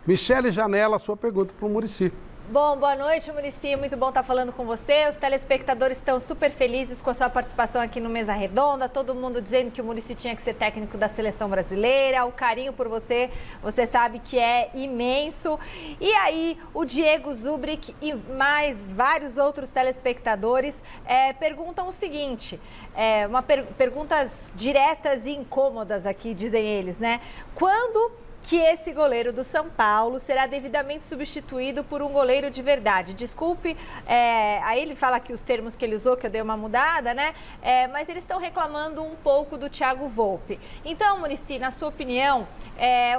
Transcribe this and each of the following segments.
Michele Janela, sua pergunta para o Muricy. Bom, boa noite, Muricy. Muito bom estar falando com você. Os telespectadores estão super felizes com a sua participação aqui no Mesa Redonda. Todo mundo dizendo que o Muricy tinha que ser técnico da seleção brasileira. O carinho por você, você sabe que é imenso. E aí, o Diego Zubrick e mais vários outros telespectadores perguntam o seguinte, perguntas diretas e incômodas aqui, dizem eles, né? Quando que esse goleiro do São Paulo será devidamente substituído por um goleiro de verdade? Desculpe, aí ele fala aqui os termos que ele usou, que eu dei uma mudada, né? Mas eles estão reclamando um pouco do Thiago Volpi. Então, Muricy, na sua opinião,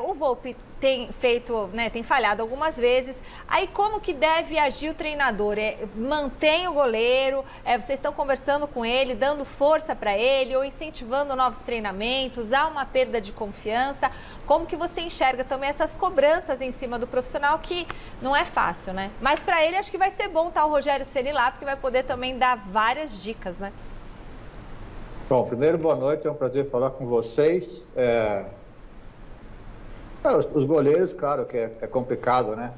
o Volpi tem feito, né, tem falhado algumas vezes. Aí como que deve agir o treinador? Mantém o goleiro? Vocês estão conversando com ele, dando força para ele ou incentivando novos treinamentos? Há uma perda de confiança? Como que você enxerga também essas cobranças em cima do profissional, que não é fácil, né? Mas para ele acho que vai ser bom estar o Rogério Ceni lá, porque vai poder também dar várias dicas, né? Bom, primeiro, boa noite, é um prazer falar com vocês. Os goleiros, claro que é complicado, né?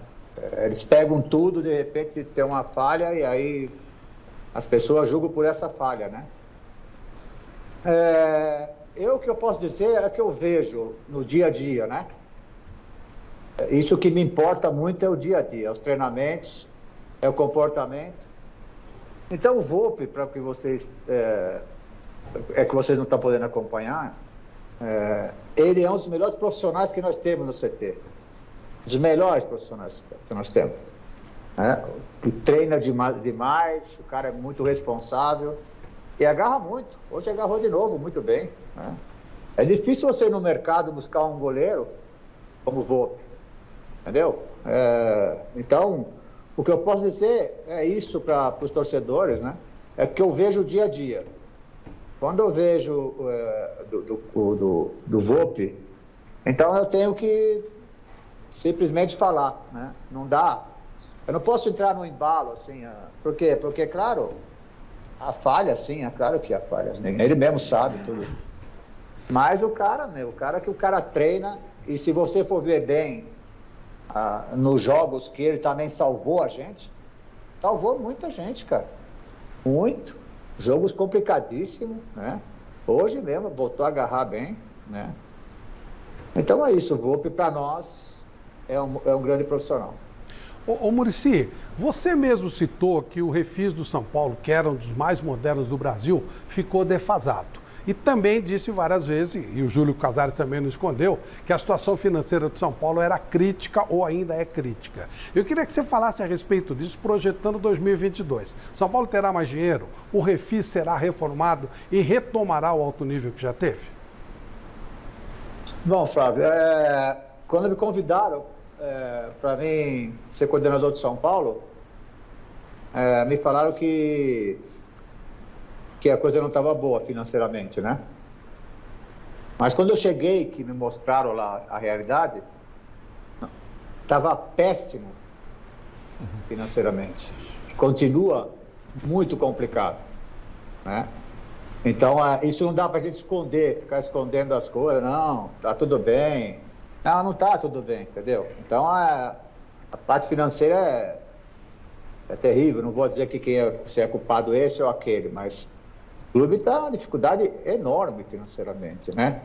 Eles pegam tudo, de repente tem uma falha e aí as pessoas julgam por essa falha, né? O que eu posso dizer é que eu vejo no dia a dia, né? Isso que me importa muito é o dia a dia, os treinamentos, é o comportamento. Então o Volpi, para que vocês... que vocês não estão podendo acompanhar, ele é um dos melhores profissionais que nós temos no CT. Os melhores profissionais que nós temos. Que treina demais, o cara é muito responsável e agarra muito. Hoje agarrou de novo, muito bem. É difícil você ir no mercado buscar um goleiro como o Volpi, entendeu? Então, o que eu posso dizer é isso para os torcedores, né? É que eu vejo o dia a dia. Quando eu vejo do Volpi, então eu tenho que simplesmente falar, né? Não dá. Eu não posso entrar no embalo, assim. Por quê? Porque, claro, a falha, sim, é claro que há falhas. Ele mesmo sabe tudo. Mas o cara que o cara treina, e se você for ver bem nos jogos que ele também salvou a gente, salvou muita gente, cara. Muito. Jogos complicadíssimos, né? Hoje mesmo voltou a agarrar bem, né? Então é isso, o Volpi para nós é um grande profissional. Ô Muricy, você mesmo citou que o refis do São Paulo, que era um dos mais modernos do Brasil, ficou defasado. E também disse várias vezes, e o Júlio Casares também não escondeu, que a situação financeira do São Paulo era crítica ou ainda é crítica. Eu queria que você falasse a respeito disso, projetando 2022. São Paulo terá mais dinheiro? O refis será reformado e retomará o alto nível que já teve? Bom, Flávio, quando me convidaram para mim ser coordenador de São Paulo, me falaram que a coisa não estava boa financeiramente, né? Mas quando eu cheguei, que me mostraram lá a realidade, estava péssimo financeiramente. Continua muito complicado, né? Então, isso não dá para a gente esconder, ficar escondendo as coisas. Não, tá tudo bem. Não tá tudo bem, entendeu? Então, a parte financeira é terrível. Não vou dizer que se é culpado esse ou aquele, mas o clube está em uma dificuldade enorme financeiramente, né?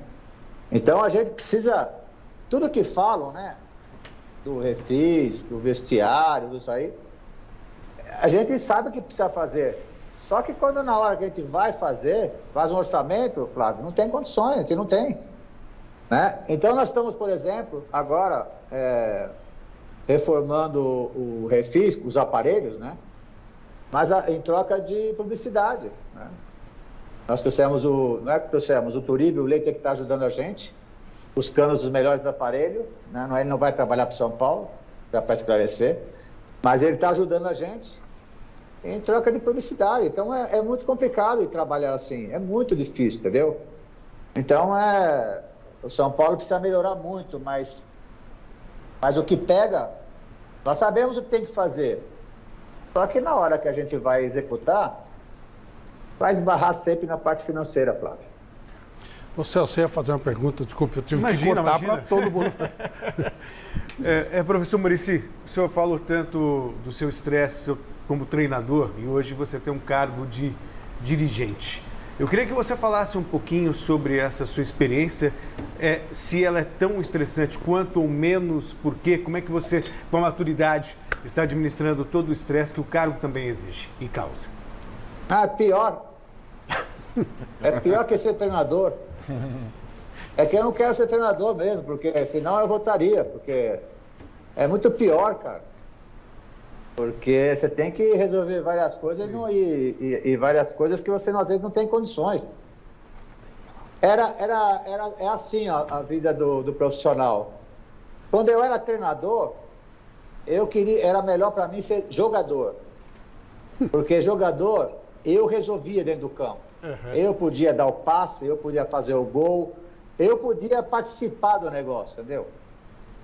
Então a gente precisa, tudo que falam, né? Do refis, do vestiário, disso aí, a gente sabe o que precisa fazer. Só que quando na hora que a gente vai fazer, faz um orçamento, Flávio, não tem condições, a gente não tem, né? Então nós estamos, por exemplo, agora reformando o refis, os aparelhos, né? Mas em troca de publicidade, né? Nós trouxemos o Turíbio, o Leite que está ajudando a gente, buscando os melhores aparelhos, né? Ele não vai trabalhar para São Paulo, para esclarecer, mas ele está ajudando a gente em troca de publicidade. Então é muito complicado ir trabalhar assim, é muito difícil, entendeu? Então o São Paulo precisa melhorar muito, mas o que pega, nós sabemos o que tem que fazer. Só que na hora que a gente vai executar, vai esbarrar sempre na parte financeira, Flávio. Você ia fazer uma pergunta, desculpe, eu tive que cortar para todo mundo. Professor Muricy, o senhor falou tanto do seu estresse como treinador e hoje você tem um cargo de dirigente. Eu queria que você falasse um pouquinho sobre essa sua experiência, se ela é tão estressante quanto ou menos, por quê? Como é que você, com a maturidade, está administrando todo o estresse que o cargo também exige e causa? Pior. É pior que ser treinador. É que eu não quero ser treinador mesmo, porque senão eu voltaria, porque é muito pior, cara. Porque você tem que resolver várias coisas e várias coisas que você às vezes não tem condições. É assim a vida do profissional. Quando eu era treinador, era melhor para mim ser jogador. Porque jogador, eu resolvia dentro do campo. Uhum. Eu podia dar o passe, eu podia fazer o gol, eu podia participar do negócio, entendeu?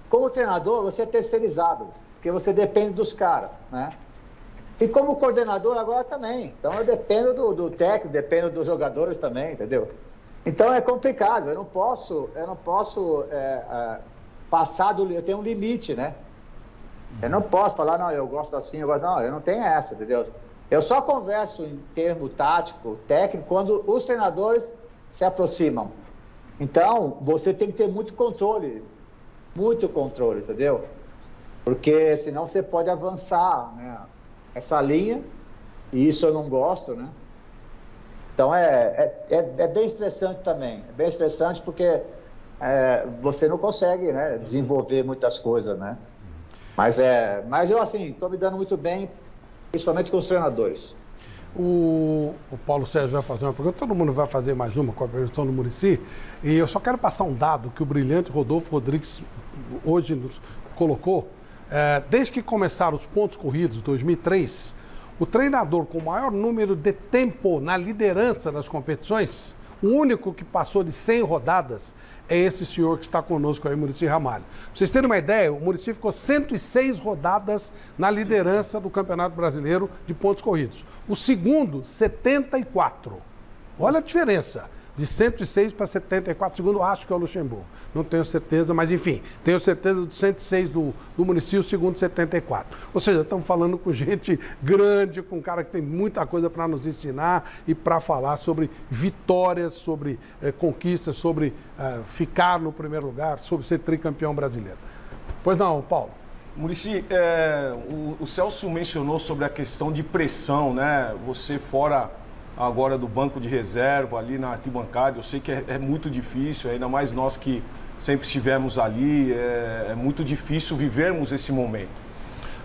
Como treinador, você é terceirizado, porque você depende dos caras, né? E como coordenador agora também. Então eu dependo do técnico, dependo dos jogadores também, entendeu? Então é complicado, eu não posso passar eu tenho um limite, né? Eu não posso falar, não, eu gosto assim, eu não tenho essa, entendeu? Eu só converso em termo tático, técnico, quando os treinadores se aproximam. Então, você tem que ter muito controle, entendeu? Porque senão você pode avançar, né, essa linha, e isso eu não gosto, né? Então, é bem estressante também. É bem estressante porque você não consegue, né, desenvolver muitas coisas, né? Mas eu, assim, estou me dando muito bem, principalmente com os treinadores. O Paulo Sérgio vai fazer uma pergunta, todo mundo vai fazer mais uma com a pergunta do Muricy, e eu só quero passar um dado que o brilhante Rodolfo Rodrigues hoje nos colocou. Desde que começaram os pontos corridos, 2003, o treinador com o maior número de tempo na liderança das competições, o único que passou de 100 rodadas, é esse senhor que está conosco aí, Muricy Ramalho. Pra vocês terem uma ideia, o Muricy ficou 106 rodadas na liderança do Campeonato Brasileiro de pontos corridos. O segundo, 74. Olha a diferença, de 106 para 74. O segundo, acho que é o Luxemburgo. Não tenho certeza, mas enfim, tenho certeza do 106 do Muricy, o segundo 74. Ou seja, estamos falando com gente grande, com um cara que tem muita coisa para nos ensinar e para falar sobre vitórias, sobre conquistas, sobre ficar no primeiro lugar, sobre ser tricampeão brasileiro. Pois não, Paulo? Muricy, o Celso mencionou sobre a questão de pressão, né? Você fora agora do banco de reserva, ali na arquibancada, eu sei que é muito difícil, ainda mais nós que sempre estivemos ali, é muito difícil vivermos esse momento.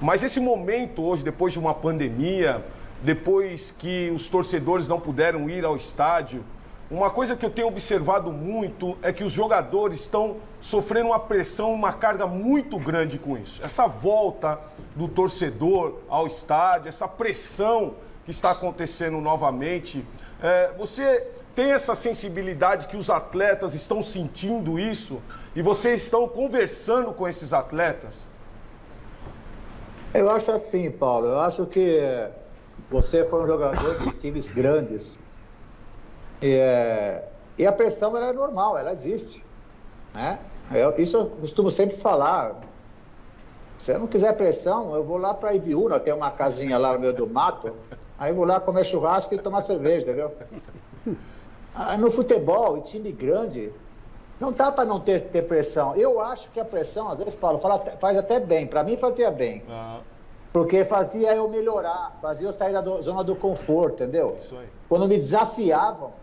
Mas esse momento hoje, depois de uma pandemia, depois que os torcedores não puderam ir ao estádio, uma coisa que eu tenho observado muito é que os jogadores estão sofrendo uma pressão, uma carga muito grande com isso. Essa volta do torcedor ao estádio, essa pressão que está acontecendo novamente. Você tem essa sensibilidade que os atletas estão sentindo isso e vocês estão conversando com esses atletas? Eu acho assim, Paulo, eu acho que você foi um jogador de times grandes e a pressão ela é normal, ela existe, né? Isso eu costumo sempre falar. Se eu não quiser pressão, eu vou lá para Ibiúna, tem uma casinha lá no meio do mato, aí eu vou lá comer churrasco e tomar cerveja, entendeu? No futebol, em time grande, não dá para não ter pressão. Eu acho que a pressão, às vezes, Paulo, faz até bem. Para mim, fazia bem. Porque fazia eu melhorar, fazia eu sair da zona do conforto, entendeu? Isso aí. Quando me desafiavam,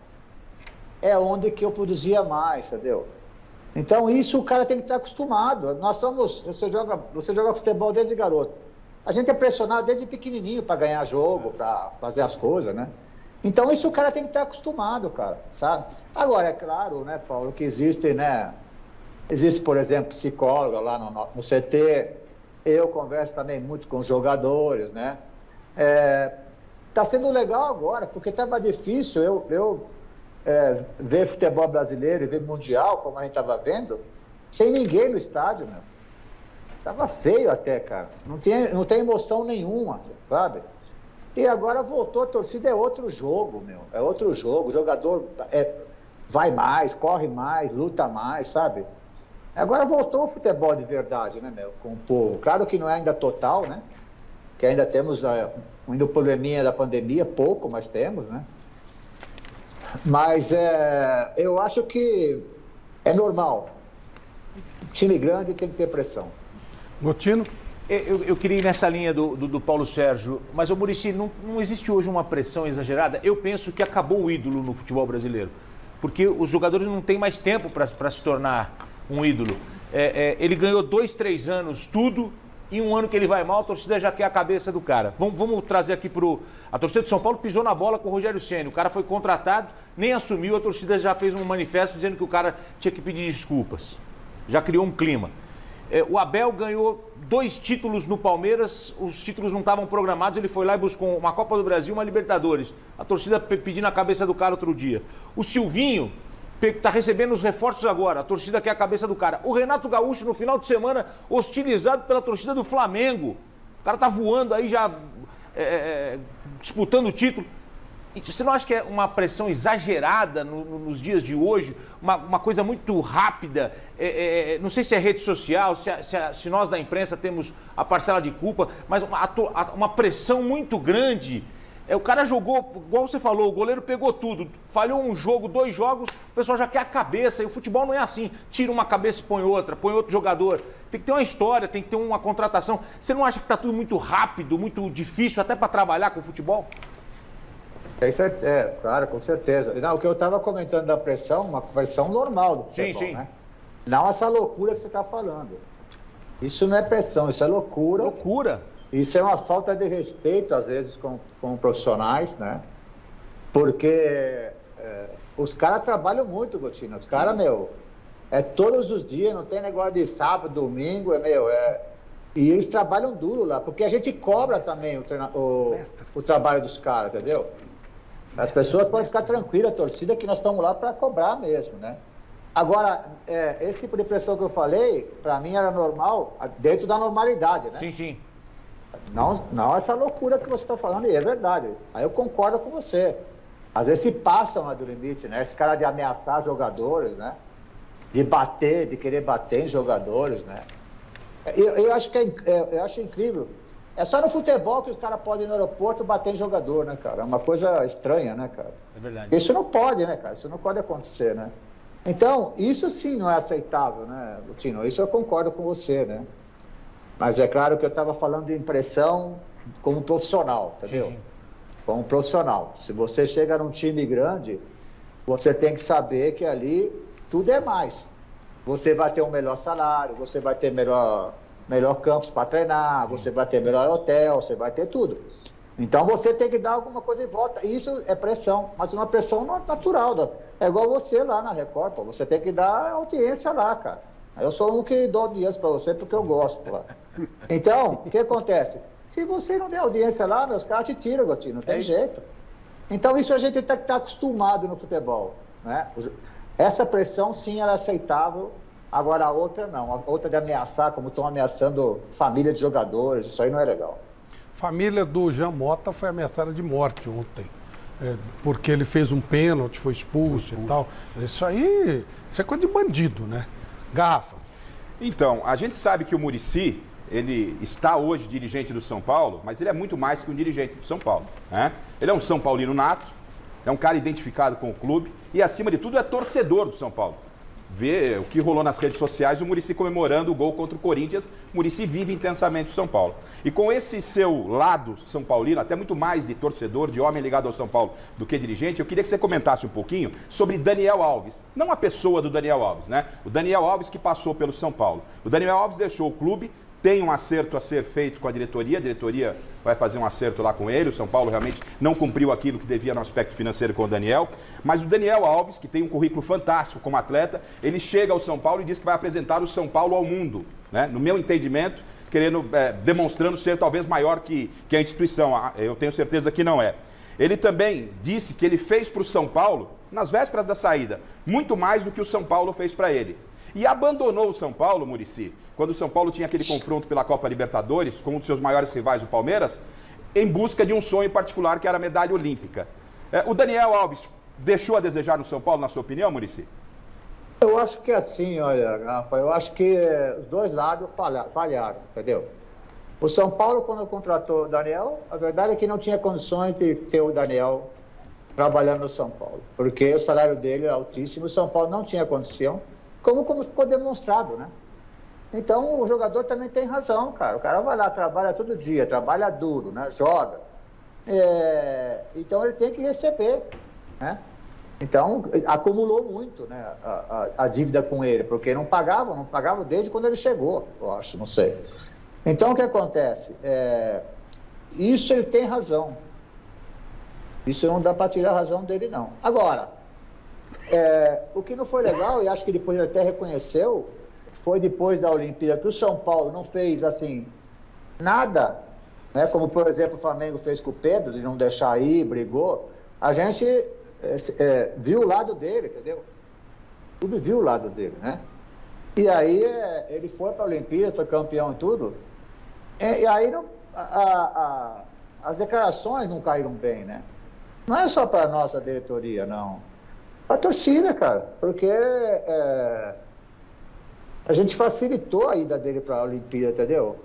é onde que eu produzia mais, entendeu? Então, isso o cara tem que estar acostumado. Você joga futebol desde garoto. A gente é pressionado desde pequenininho para ganhar jogo, para fazer as coisas, né? Então, isso o cara tem que estar acostumado, cara, sabe? Agora, é claro, né, Paulo, que existe, né? Existe, por exemplo, psicóloga lá no CT. Eu converso também muito com jogadores, né? Tá sendo legal agora, porque estava difícil eu ver futebol brasileiro e ver mundial, como a gente estava vendo, sem ninguém no estádio, meu. Tava feio até, cara. Não tem emoção nenhuma, sabe? E agora voltou, a torcida é outro jogo, meu. É outro jogo. O jogador vai mais, corre mais, luta mais, sabe? Agora voltou o futebol de verdade, né, meu? Com o povo. Claro que não é ainda total, né? Que ainda temos ainda o probleminha da pandemia, pouco, mas temos, né? Mas eu acho que é normal. Time grande tem que ter pressão. Gotino? Eu queria ir nessa linha do Paulo Sérgio, mas, ô Muricy, não existe hoje uma pressão exagerada? Eu penso que acabou o ídolo no futebol brasileiro, porque os jogadores não têm mais tempo para se tornar um ídolo. Ele ganhou 2, 3 anos tudo, e um ano que ele vai mal, a torcida já quer a cabeça do cara. Vamos trazer aqui a torcida de São Paulo pisou na bola com o Rogério Ceni. O cara foi contratado, nem assumiu, a torcida já fez um manifesto dizendo que o cara tinha que pedir desculpas. Já criou um clima. O Abel ganhou 2 títulos no Palmeiras, os títulos não estavam programados, ele foi lá e buscou uma Copa do Brasil e uma Libertadores. A torcida pedindo a cabeça do cara outro dia. O Silvinho está recebendo os reforços agora, a torcida quer a cabeça do cara. O Renato Gaúcho, no final de semana, hostilizado pela torcida do Flamengo. O cara tá voando aí já, disputando o título. E você não acha que é uma pressão exagerada nos dias de hoje? Uma coisa muito rápida? Não sei se é rede social, se nós da imprensa temos a parcela de culpa, mas uma pressão muito grande. O cara jogou, igual você falou, o goleiro pegou tudo, falhou um jogo, 2 jogos, o pessoal já quer a cabeça, e o futebol não é assim, tira uma cabeça e põe outro jogador. Tem que ter uma história, tem que ter uma contratação. Você não acha que está tudo muito rápido, muito difícil até para trabalhar com o futebol? Claro, com certeza. Não, o que eu estava comentando da pressão, uma pressão normal do futebol, sim. né? Não essa loucura que você está falando. Isso não é pressão, isso é loucura. Loucura. Isso é uma falta de respeito, às vezes, com profissionais, né? Porque os caras trabalham muito, Gotino. Os caras, todos os dias, não tem negócio de sábado, domingo, e eles trabalham duro lá, porque a gente cobra também o trabalho dos caras, entendeu? As pessoas podem ficar tranquilas, a torcida, que nós estamos lá para cobrar mesmo, né? Agora, esse tipo de pressão que eu falei, para mim era normal, dentro da normalidade, né? Sim. Não essa loucura que você está falando, e é verdade. Aí eu concordo com você. Às vezes se passam do limite, né? Esse cara de ameaçar jogadores, né? De querer bater em jogadores, né? Eu acho eu acho incrível. É só no futebol que os caras podem ir no aeroporto bater em jogador, né, cara? É uma coisa estranha, né, cara? É verdade. Isso não pode, né, cara? Isso não pode acontecer, né? Então, isso sim não é aceitável, né, Lutino? Isso eu concordo com você, né? Mas é claro que eu estava falando de impressão como profissional, entendeu? Sim. Como profissional. Se você chega num time grande, você tem que saber que ali tudo é mais. Você vai ter um melhor salário, você vai ter melhor campus para treinar, você vai ter melhor hotel, você vai ter tudo. Então você tem que dar alguma coisa em volta. Isso é pressão, mas uma pressão natural. É igual você lá na Record, pô. Você tem que dar audiência lá, cara. Eu sou um que dou audiência para você porque eu gosto lá. Então, o que acontece? Se você não der audiência lá, meus caras te tiram, Gotino, não tem jeito. Então isso a gente tem que estar acostumado no futebol, né? Essa pressão sim era aceitável, agora a outra não. A outra de ameaçar, como estão ameaçando família de jogadores, isso aí não é legal. Família do Jean Mota foi ameaçada de morte ontem, porque ele fez um pênalti, foi expulso e tal. Isso é coisa de bandido, né? Garrafa. Então, a gente sabe que o Muricy, ele está hoje dirigente do São Paulo, mas ele é muito mais que um dirigente do São Paulo, né? Ele é um São Paulino nato, é um cara identificado com o clube e, acima de tudo, é torcedor do São Paulo. Vê o que rolou nas redes sociais, o Muricy comemorando o gol contra o Corinthians. O Muricy vive intensamente o São Paulo. E com esse seu lado São Paulino, até muito mais de torcedor, de homem ligado ao São Paulo do que dirigente, eu queria que você comentasse um pouquinho sobre Daniel Alves. Não a pessoa do Daniel Alves, né? O Daniel Alves que passou pelo São Paulo. O Daniel Alves deixou o clube, tem um acerto a ser feito com a diretoria vai fazer um acerto lá com ele, o São Paulo realmente não cumpriu aquilo que devia no aspecto financeiro com o Daniel, mas o Daniel Alves, que tem um currículo fantástico como atleta, ele chega ao São Paulo e diz que vai apresentar o São Paulo ao mundo, né? No meu entendimento, demonstrando ser talvez maior que a instituição, eu tenho certeza que não é. Ele também disse que ele fez para o São Paulo, nas vésperas da saída, muito mais do que o São Paulo fez para ele. E abandonou o São Paulo, Muricy, quando o São Paulo tinha aquele confronto pela Copa Libertadores com um dos seus maiores rivais, o Palmeiras, em busca de um sonho particular que era a medalha olímpica. O Daniel Alves deixou a desejar no São Paulo, na sua opinião, Muricy? Eu acho que assim, olha, Rafa, eu acho que os dois lados falharam, entendeu? O São Paulo, quando contratou o Daniel, a verdade é que não tinha condições de ter o Daniel trabalhando no São Paulo, porque o salário dele é altíssimo, o São Paulo não tinha condição, como ficou demonstrado, né? Então, o jogador também tem razão, cara. O cara vai lá, trabalha todo dia, trabalha duro, né? Joga. Então, ele tem que receber, né? Então, acumulou muito, né, a dívida com ele, porque não pagava desde quando ele chegou, eu acho, não sei. Então, o que acontece? Isso ele tem razão. Isso não dá para tirar a razão dele, não. Agora, o que não foi legal, e acho que depois ele até reconheceu, foi depois da Olimpíada, que o São Paulo não fez, assim, nada, né, como, por exemplo, o Flamengo fez com o Pedro, de não deixar ir, brigou. A gente viu o lado dele, entendeu? O clube viu o lado dele, né? E aí ele foi para a Olimpíada, foi campeão e tudo. E aí as declarações não caíram bem, né? Não é só para a nossa diretoria, não. Para a torcida, cara. Porque a gente facilitou a ida dele para a Olimpíada, entendeu?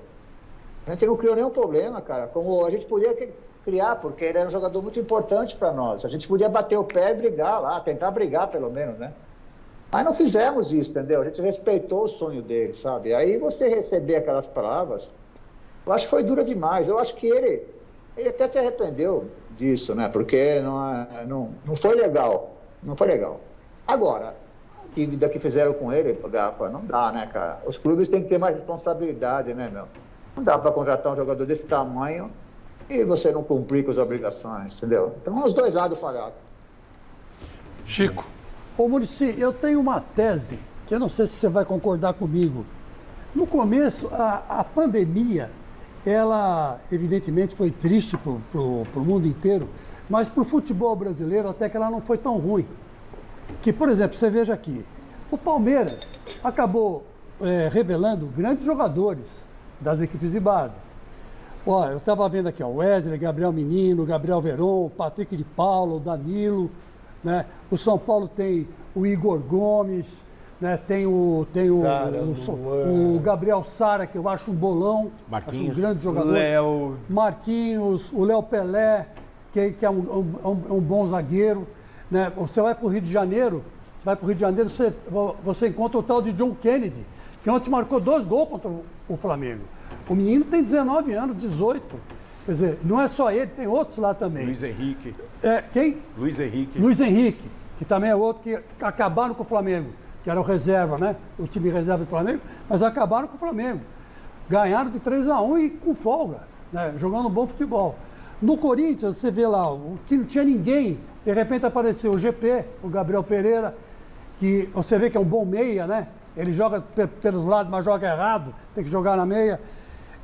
A gente não criou nenhum problema, cara. Como a gente podia criar, porque ele era um jogador muito importante para nós. A gente podia bater o pé e brigar lá, tentar brigar pelo menos, né? Mas não fizemos isso, entendeu? A gente respeitou o sonho dele, sabe? Aí você receber aquelas palavras, eu acho que foi dura demais. Eu acho que ele até se arrependeu disso, né? Porque não foi legal. Não foi legal. Agora, a dívida que fizeram com ele, Gafa, não dá, né, cara? Os clubes têm que ter mais responsabilidade, né, meu? Não dá para contratar um jogador desse tamanho e você não cumprir com as obrigações, entendeu? Então, os dois lados falharam. Chico. Ô, Muricy, eu tenho uma tese, que eu não sei se você vai concordar comigo. No começo, a pandemia, ela evidentemente foi triste para o mundo inteiro, mas para o futebol brasileiro até que ela não foi tão ruim. Que, por exemplo, você veja aqui, o Palmeiras acabou revelando grandes jogadores das equipes de base. Ó, eu estava vendo aqui, ó, Wesley, Gabriel Menino, Gabriel Veron, Patrick de Paula, o Danilo, né? O São Paulo tem o Igor Gomes, né? Tem o Gabriel Sara, que eu acho um bolão, acho um grande jogador. Marquinhos, o Léo Pelé, que é um bom zagueiro, né? Você vai para o Rio de Janeiro, você encontra o tal de John Kennedy, que ontem marcou 2 gols contra o Flamengo. O menino tem 19 anos, 18. Quer dizer, não é só ele, tem outros lá também. Luiz Henrique. Quem? Luiz Henrique. Luiz Henrique, que também é outro que acabaram com o Flamengo, que era o reserva, né? O time reserva do Flamengo, mas acabaram com o Flamengo. Ganharam de 3-1 e com folga, né? Jogando um bom futebol. No Corinthians, você vê lá, que não tinha ninguém, de repente apareceu o GP, o Gabriel Pereira, que você vê que é um bom meia, né? Ele joga pelos lados, mas joga errado, tem que jogar na meia.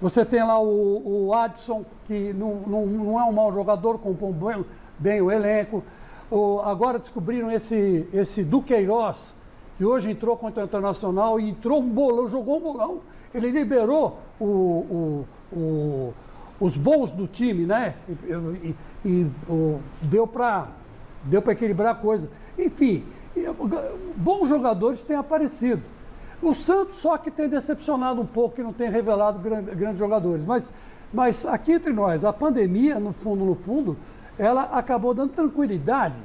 Você tem lá o Adson, que não é um mau jogador, compõe bem o elenco. Agora descobriram esse Duqueiroz, que hoje entrou contra o Internacional e entrou um bolão, jogou um bolão. Ele liberou os bons do time, né? E deu para equilibrar a coisa. Enfim, bons jogadores têm aparecido. O Santos só que tem decepcionado um pouco, que não tem revelado grandes jogadores. Mas aqui entre nós, a pandemia, no fundo, ela acabou dando tranquilidade.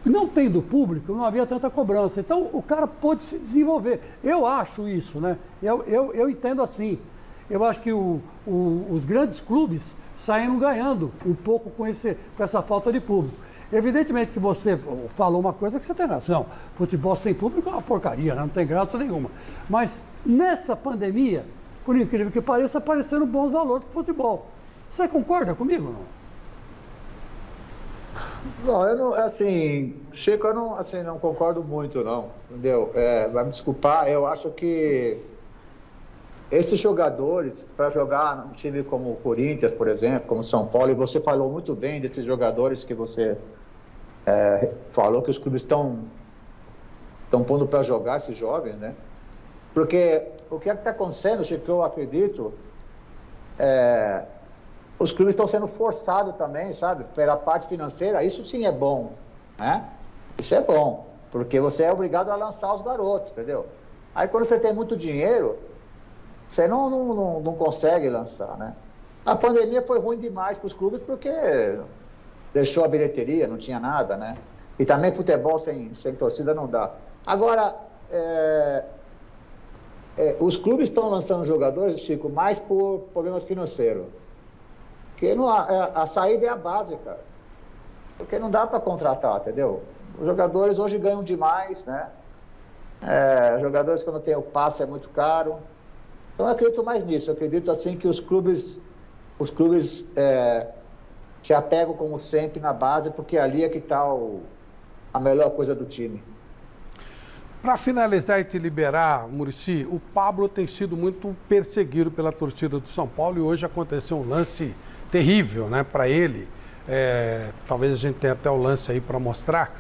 Não tendo público, não havia tanta cobrança. Então, o cara pôde se desenvolver. Eu acho isso, né? Eu entendo assim. Eu acho que os grandes clubes saíram ganhando um pouco com essa falta de público. Evidentemente que você falou uma coisa que você tem razão. Futebol sem público é uma porcaria, né? Não tem graça nenhuma. Mas nessa pandemia, por incrível que pareça, apareceram bons valores para o futebol. Você concorda comigo ou não? Não, eu não, assim, Chico, eu não, assim, não concordo muito, não, entendeu? Vai me desculpar, eu acho que esses jogadores, para jogar num time como o Corinthians, por exemplo, como o São Paulo, e você falou muito bem desses jogadores que você falou que os clubes estão pondo para jogar, esses jovens, né? Porque o que está acontecendo, Chico, eu acredito, os clubes estão sendo forçados também, sabe? Pela parte financeira, isso sim é bom, né? Isso é bom. Porque você é obrigado a lançar os garotos, entendeu? Aí quando você tem muito dinheiro, você não consegue lançar, né? A pandemia foi ruim demais para os clubes porque deixou a bilheteria, não tinha nada, né? E também futebol sem torcida não dá. Agora, os clubes estão lançando jogadores, Chico, mais por problemas financeiros. Porque a saída é a base, cara. Porque não dá para contratar, entendeu? Os jogadores hoje ganham demais, né? Jogadores quando tem o passe é muito caro. Então eu acredito mais nisso. Eu acredito assim que os clubes se apegam como sempre na base, porque ali é que está a melhor coisa do time. Para finalizar e te liberar, Muricy, o Pablo tem sido muito perseguido pela torcida do São Paulo e hoje aconteceu um lance terrível, né, para ele. Talvez a gente tenha até o lance aí para mostrar.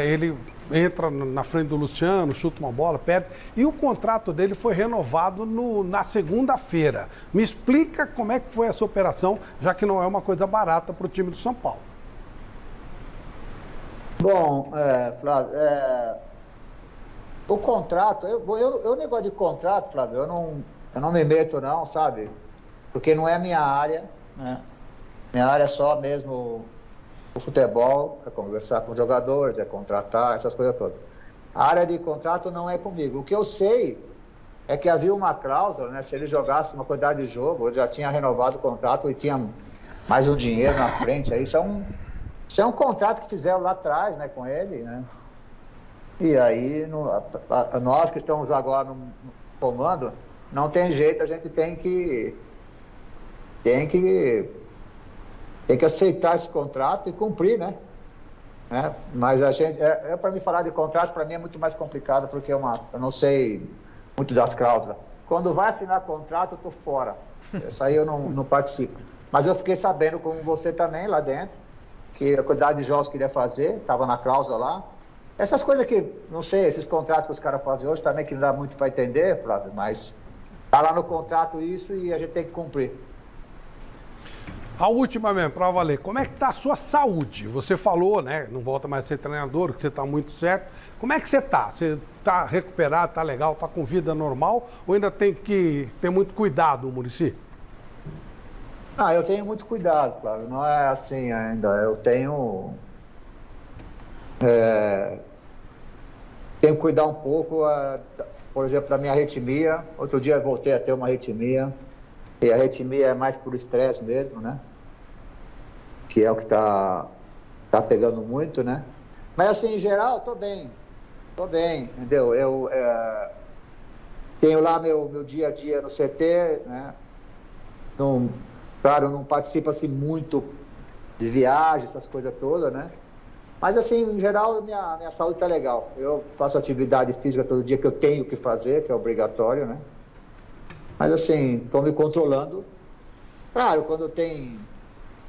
Ele entra na frente do Luciano, chuta uma bola, perde, e o contrato dele foi renovado na segunda-feira. Me explica como é que foi essa operação, já que não é uma coisa barata para o time do São Paulo. Bom, Flávio, o contrato, eu negócio de contrato, Flávio, eu não me meto não, sabe? Porque não é a minha área, né? Minha área é só mesmo o futebol, é conversar com jogadores, é contratar, essas coisas todas. A área de contrato não é comigo. O que eu sei é que havia uma cláusula, né? Se ele jogasse uma quantidade de jogo, ele já tinha renovado o contrato e tinha mais um dinheiro na frente. Isso é um contrato que fizeram lá atrás, né, com ele, né? E aí, nós que estamos agora no comando, não tem jeito, a gente tem que aceitar esse contrato e cumprir, né? Mas a gente, para mim falar de contrato, para mim é muito mais complicado, porque eu não sei muito das cláusulas. Quando vai assinar contrato, eu estou fora. Isso aí eu não participo. Mas eu fiquei sabendo, como você também, lá dentro, que a quantidade de jogos que queria fazer, estava na cláusula lá. Essas coisas que, não sei, esses contratos que os caras fazem hoje também, que não dá muito para entender, Flávio, mas está lá no contrato isso e a gente tem que cumprir. A última mesmo, para valer, como é que está a sua saúde? Você falou, né, não volta mais a ser treinador, que você está muito certo. Como é que você está? Você está recuperado, está legal, está com vida normal ou ainda tem que ter muito cuidado, Muricy? Eu tenho muito cuidado, Flávio, não é assim ainda. Eu tenho que cuidar um pouco, por exemplo, da minha arritmia. Outro dia eu voltei a ter uma arritmia. E a arritmia é mais por estresse mesmo, né? Que é o que tá pegando muito, né? Mas assim, em geral, tô bem, entendeu? Eu tenho lá meu dia a dia no CT, né? Claro, não participo assim muito de viagem, essas coisas todas, né? Mas assim, em geral, minha saúde tá legal. Eu faço atividade física todo dia que eu tenho que fazer, que é obrigatório, né? Mas assim, estou me controlando. Claro, quando tem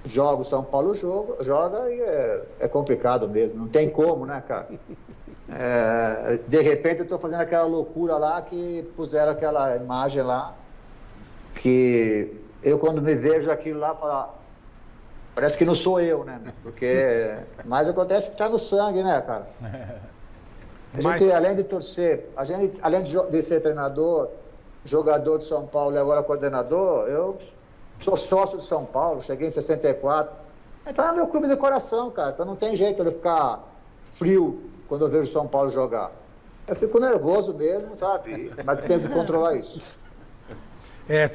jogos, São Paulo joga e é complicado mesmo. Não tem como, né, cara? De repente eu estou fazendo aquela loucura lá que puseram aquela imagem lá, que eu quando me vejo aquilo lá, falo, parece que não sou eu, né? Porque, mas acontece que está no sangue, né, cara? A gente, além de torcer, além de ser treinador, jogador de São Paulo e agora coordenador, eu sou sócio de São Paulo, cheguei em 64. Então é meu clube de coração, cara. Então não tem jeito de ficar frio quando eu vejo São Paulo jogar. Eu fico nervoso mesmo, sabe? Mas tenho que controlar isso.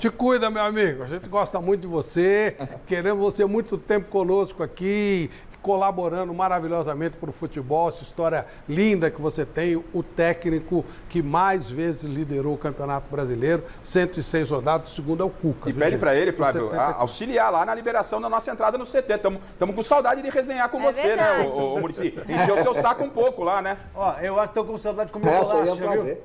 Te cuida, meu amigo. A gente gosta muito de você. Queremos você muito tempo conosco aqui, colaborando maravilhosamente para o futebol, essa história linda que você tem, o técnico que mais vezes liderou o Campeonato Brasileiro, 106 rodadas, o segundo é o Cuca. E pede para ele, Flávio, auxiliar lá na liberação da nossa entrada no CT. Estamos com saudade de resenhar com você, verdade, né, ô Muricy? Encheu o seu saco um pouco lá, né? Eu acho que estou com saudade de comer bolacha, viu?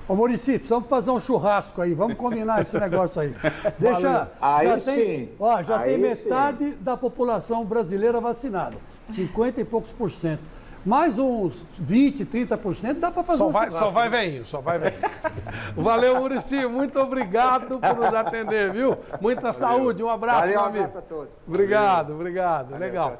Ô, Muricy, precisamos fazer um churrasco aí, vamos combinar esse negócio aí. Deixa. Aí sim. Já tem metade da população brasileira vacinada, 50 e poucos %. Mais uns 20, 30% dá para fazer um churrasco. Só vai veinho. Valeu, Muricy, muito obrigado por nos atender, viu? Muita saúde, um abraço, Valeu, meu amigo. Um abraço a todos. Obrigado. Valeu, Legal. tchau.